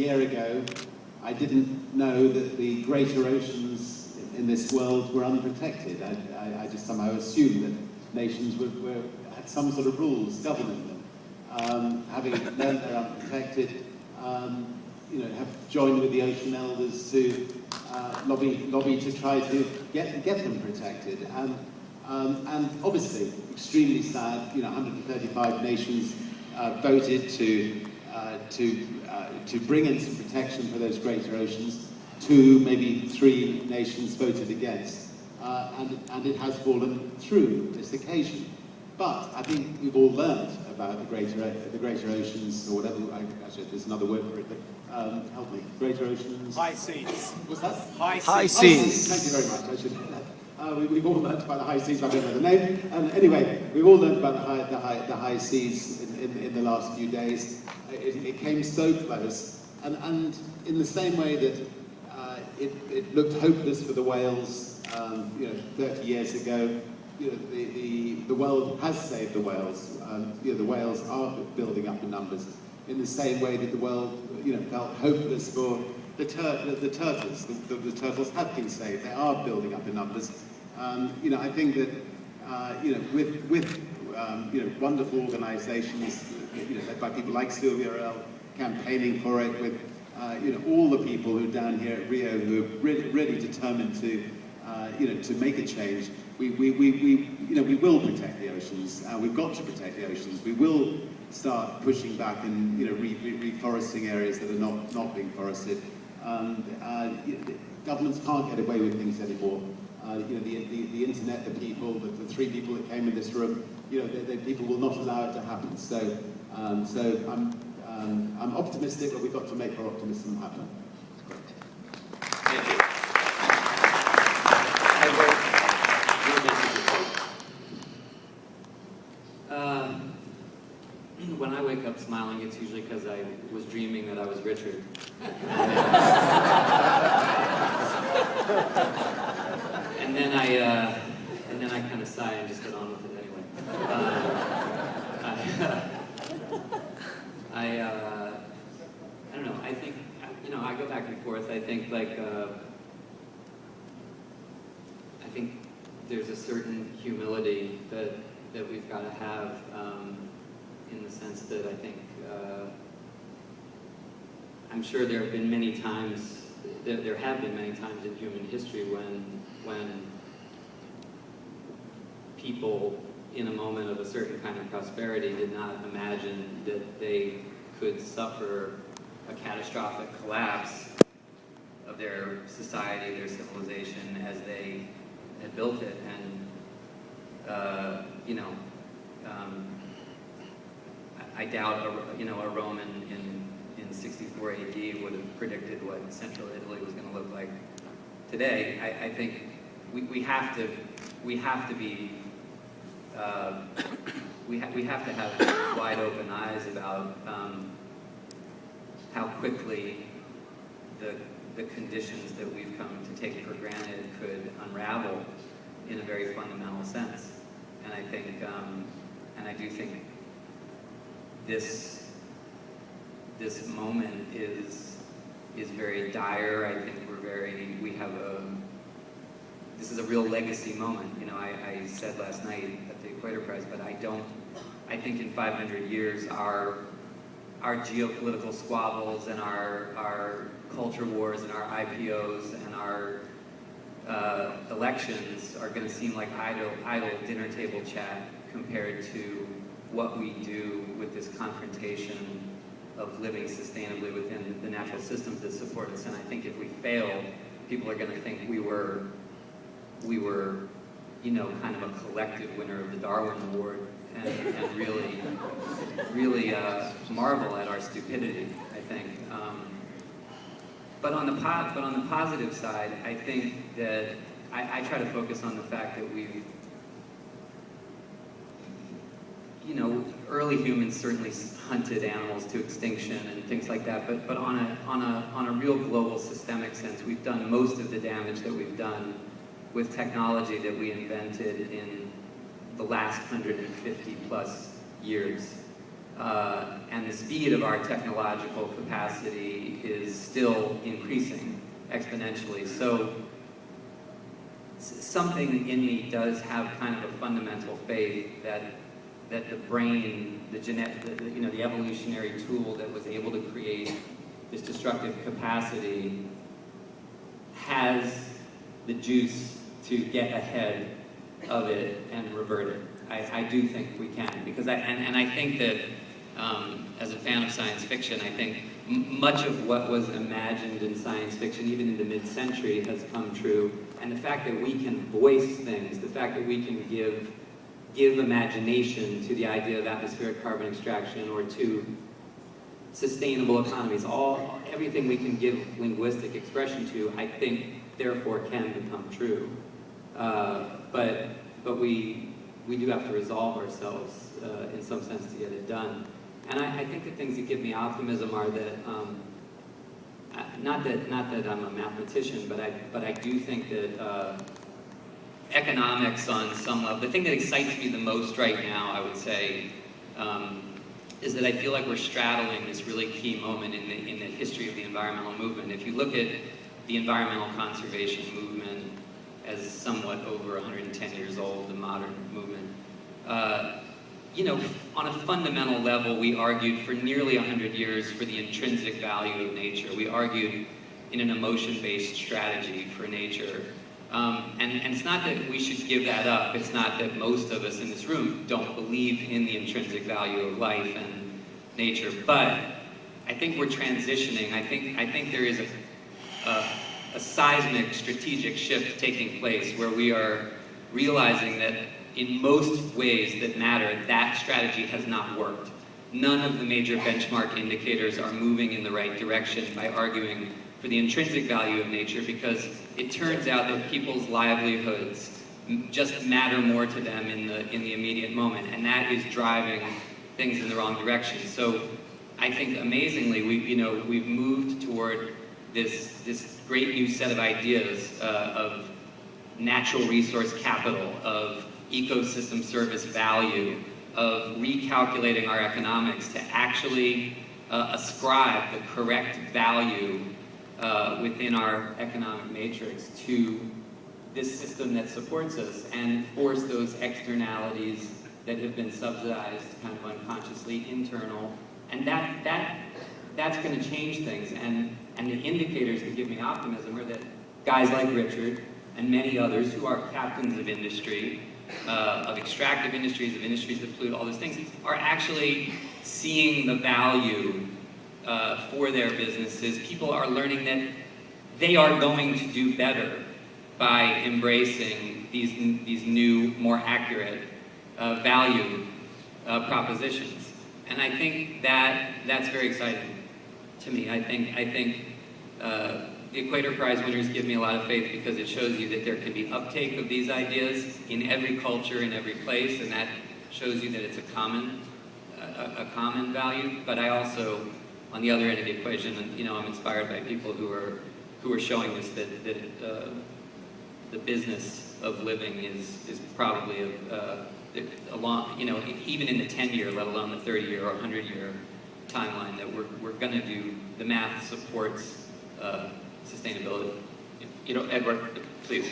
year ago, I didn't know that the greater oceans in this world were unprotected. I just somehow assumed that nations had some sort of rules governing them. Having learned they're unprotected, have joined with the ocean elders to lobby to try to get them protected. And obviously, extremely sad. 135 nations voted to bring in some protection for those greater oceans. 2, maybe 3 nations voted against, and it has fallen through this occasion. But I think we've all learned about the greater oceans, or whatever. Actually, there's another word for it. But help me. Greater oceans. High seas. What's that? High seas. Thank you very much. I should know that. We've all learned about the high seas. I don't know the name. Anyway, we've all learned about the high seas in the last few days. It came so close, and in the same way that it looked hopeless for the whales, 30 years ago. The world has saved the whales. The whales are building up in numbers. In the same way that the world, felt hopeless for the turtles. The turtles have been saved. They are building up in numbers. I think that with wonderful organisations, led by people like Sylvia Earle, campaigning for it, with all the people who are down here at Rio who are really determined to make a change. We will protect the oceans. We've got to protect the oceans. We will start pushing back and reforesting areas that are not being forested. Governments can't get away with things anymore. The internet, the people, the 3 people that came in this room, people will not allow it to happen. So I'm optimistic, but we've got to make our optimism happen. Thank you. When I wake up smiling, it's usually because I was dreaming that I was Richard. And then I kind of sigh and just get on with it anyway. I don't know. I think I go back and forth. I think there's a certain humility that we've got to have. In the sense that I think, I'm sure there have been many times in human history when people in a moment of a certain kind of prosperity did not imagine that they could suffer a catastrophic collapse of their society, their civilization as they had built it. And, I doubt a Roman in 64 AD would have predicted what central Italy was going to look like today. I think we have to have wide open eyes about how quickly the conditions that we've come to take for granted could unravel in a very fundamental sense. And I think, and I do think this moment is very dire. I think this is a real legacy moment. I said last night at the Equator Prize, but I think in 500 years our geopolitical squabbles and our culture wars and our IPOs and our elections are going to seem like idle dinner table chat compared to what we do with this confrontation of living sustainably within the natural systems that support us. And I think if we fail, people are going to think we were, kind of a collective winner of the Darwin Award, and really marvel at our stupidity, I think. But on the positive side, I think that I try to focus on the fact that we've, early humans certainly hunted animals to extinction and things like that, but on a real global systemic sense, we've done most of the damage that we've done with technology that we invented in the last 150 plus years. and the speed of our technological capacity is still increasing exponentially. So something in me does have kind of a fundamental faith that the brain, the evolutionary tool that was able to create this destructive capacity has the juice to get ahead of it and revert it. I do think we can, because I think that as a fan of science fiction, I think much of what was imagined in science fiction, even in the mid-century, has come true. And the fact that we can voice things, the fact that we can give imagination to the idea of atmospheric carbon extraction or to sustainable economies, everything we can give linguistic expression to, I think, therefore can become true. But we do have to resolve ourselves in some sense to get it done. And I think the things that give me optimism are that, not that I'm a mathematician, but I do think that economics on some level, the thing that excites me the most right now, I would say, is that I feel like we're straddling this really key moment in the history of the environmental movement. If you look at the environmental conservation movement as somewhat over 110 years old, the modern movement, on a fundamental level, we argued for nearly 100 years for the intrinsic value of nature. We argued in an emotion-based strategy for nature. And it's not that we should give that up. It's not that most of us in this room don't believe in the intrinsic value of life and nature. But I think we're transitioning. I think there is a seismic strategic shift taking place where we are realizing that in most ways that matter, that strategy has not worked. None of the major benchmark indicators are moving in the right direction by arguing for the intrinsic value of nature, because it turns out that people's livelihoods just matter more to them in the immediate moment, and that is driving things in the wrong direction. So I think amazingly we've moved toward this great new set of ideas of natural resource capital, of ecosystem service value, of recalculating our economics to actually ascribe the correct value within our economic matrix to this system that supports us, and force those externalities that have been subsidized kind of unconsciously internal. And that's going to change things. And the indicators that give me optimism are that guys like Richard and many others who are captains of industry, of extractive industries, of industries that pollute, all those things, are actually seeing the value for their businesses. People are learning that they are going to do better by embracing these new, more accurate value propositions. And I think that's very exciting to me. I think the Equator Prize winners give me a lot of faith, because it shows you that there can be uptake of these ideas in every culture, in every place, and that shows you that it's a common value. But I also, on the other end of the equation, I'm inspired by people who are showing us that the business of living is probably a long, even in the 10-year, let alone the 30-year or 100-year timeline, that we're going to do. The math supports sustainability. Edward, please.